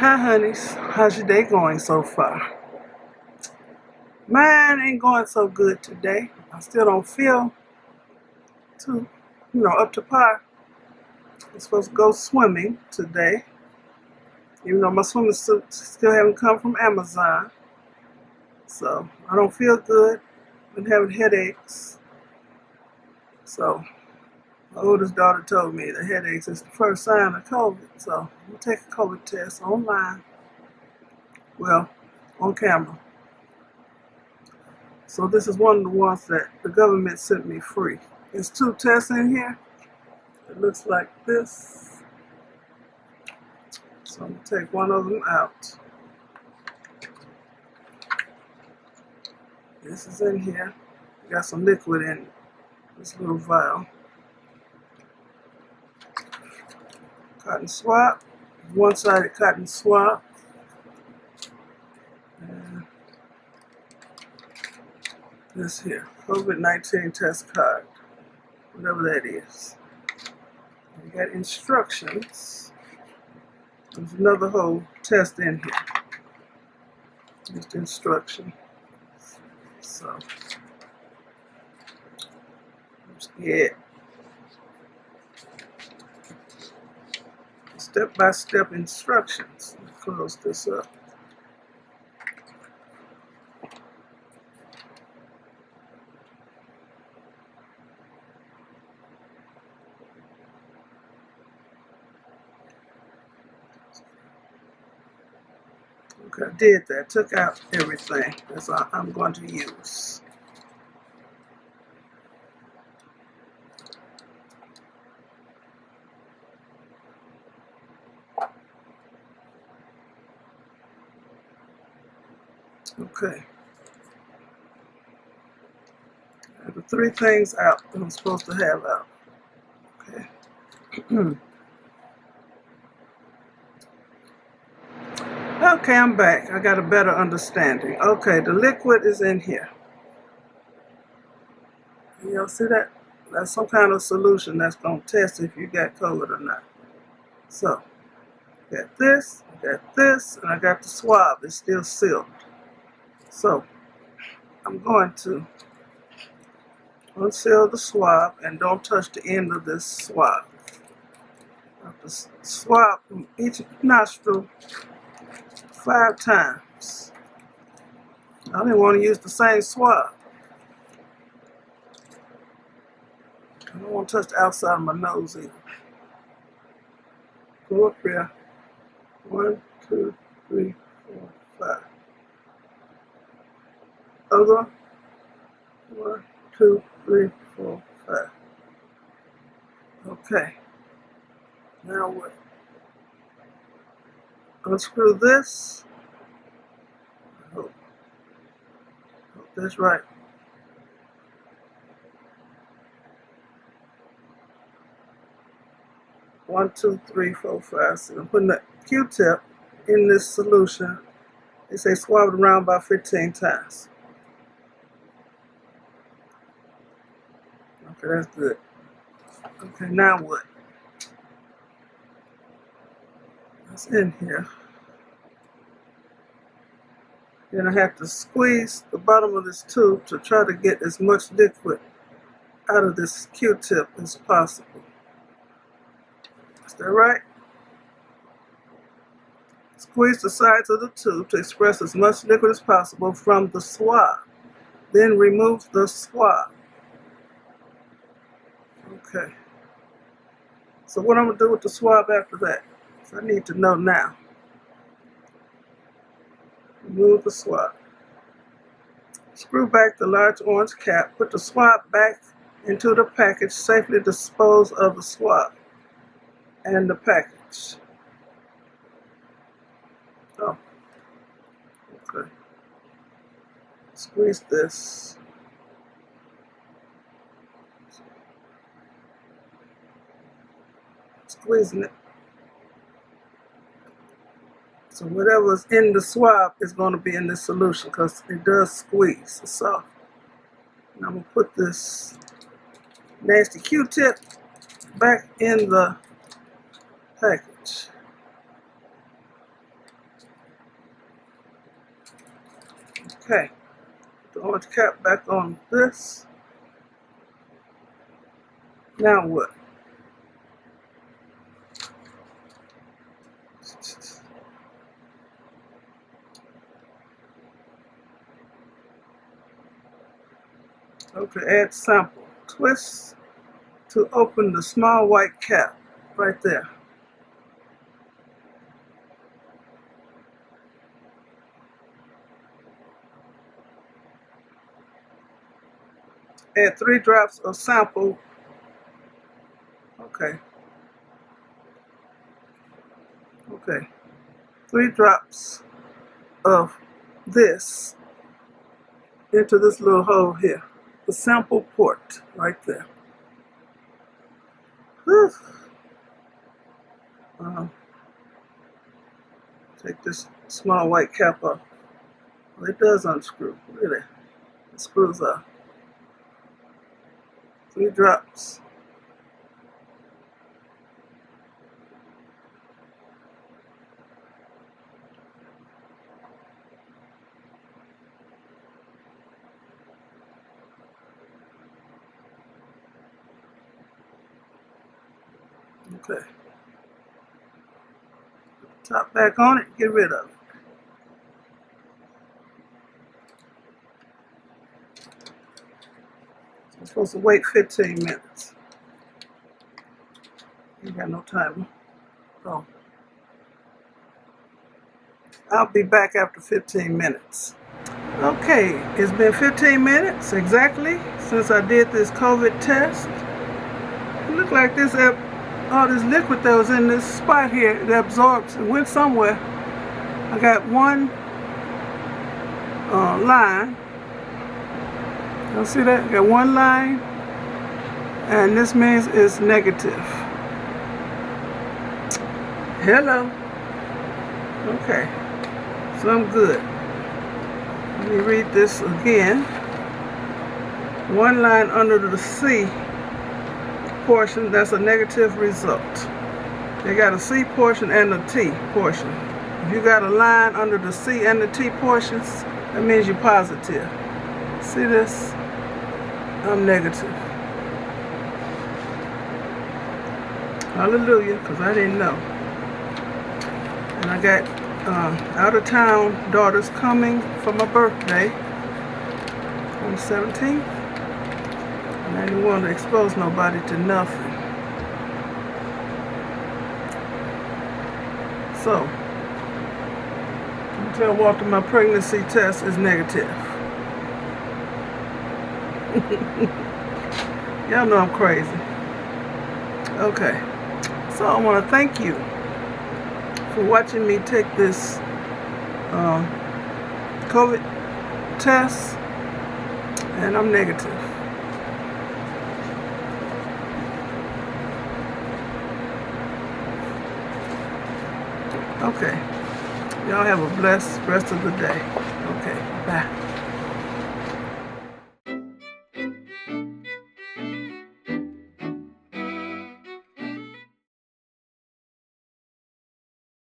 Hi honeys, how's your day going so far? Mine ain't going so good today. I still don't feel too, up to par. I'm supposed to go swimming today, even though my swimming suit still haven't come from Amazon. So I don't feel good. Been having headaches. So my oldest daughter told me the headaches is the first sign of COVID. So I'm gonna take a COVID test online. Well, on camera. So this is one of the ones that the government sent me free. There's 2 tests in here. It looks like this. So I'm going to take one of them out. This is in here. Got some liquid in this little vial. Cotton swab. One-sided cotton swab. And this here. COVID-19 test card. Whatever that is. We got instructions. There's another whole test in here. Just the instruction. So, I'm scared. Step-by-step instructions. Let's close this up. Okay, I did that. Took out everything. That's all I'm going to use. Okay. I have the 3 things out that I'm supposed to have out. Okay. Okay, I'm back. I got a better understanding. Okay, the liquid is in here. Y'all see that? That's some kind of solution that's going to test if you got COVID or not. So, I got this, and I got the swab. It's still sealed. So, I'm going to unseal the swab and don't touch the end of this swab. I have to swab from each nostril 5 times. I didn't want to use the same swab. I don't want to touch the outside of my nose either. Go up there. 1, 2, 3, 4, 5. Other 1, 2, 3, 4, 5. Okay. Now what? Unscrew this. Hope that's right. One, 2, 3, 4, 5, 6. I'm putting the Q-tip in this solution. They say swab it around about 15 times. Okay, that's good. Okay, now what? That's in here. Then I have to squeeze the bottom of this tube to try to get as much liquid out of this Q-tip as possible. Is that right? Squeeze the sides of the tube to express as much liquid as possible from the swab. Then remove the swab. Okay. So what I'm going to do with the swab after that? So I need to know now. Remove the swab. Screw back the large orange cap. Put the swab back into the package. Safely dispose of the swab and the package. Oh. Okay. Squeeze this. Squeezing it. So whatever's in the swab is going to be in this solution because it does squeeze. It's soft. And I'm going to put this nasty Q-tip back in the package. Okay, put the orange cap back on this. Now what? Okay, add sample. Twist to open the small white cap right there. Add 3 drops of sample. Okay. 3 drops of this into this little hole here. The sample port right there. Take this small white cap off. Well, it does unscrew. Look at that. It screws off. 3 drops. Okay. Top back on it, get rid of it. So I'm supposed to wait 15 minutes. Ain't got no timer. Oh. I'll be back after 15 minutes. Okay, it's been 15 minutes exactly since I did this COVID test. It looked like this all this liquid that was in this spot here, it absorbs, it went somewhere. I got one line. You see that? I got one line, and this means it's negative. Hello. Okay, so I'm good. Let me read this again. One line under the C portion, that's a negative result. They got a C portion and a T portion. If you got a line under the C and the T portions, that means you're positive. See this? I'm negative. Hallelujah, because I didn't know. And I got out-of-town daughters coming for my birthday on the 17th. And I didn't want to expose nobody to nothing. So, I'm tell Walter my pregnancy test is negative. Y'all know I'm crazy. Okay, so I want to thank you for watching me take this COVID test, and I'm negative. Okay, y'all have a blessed rest of the day. Okay, bye.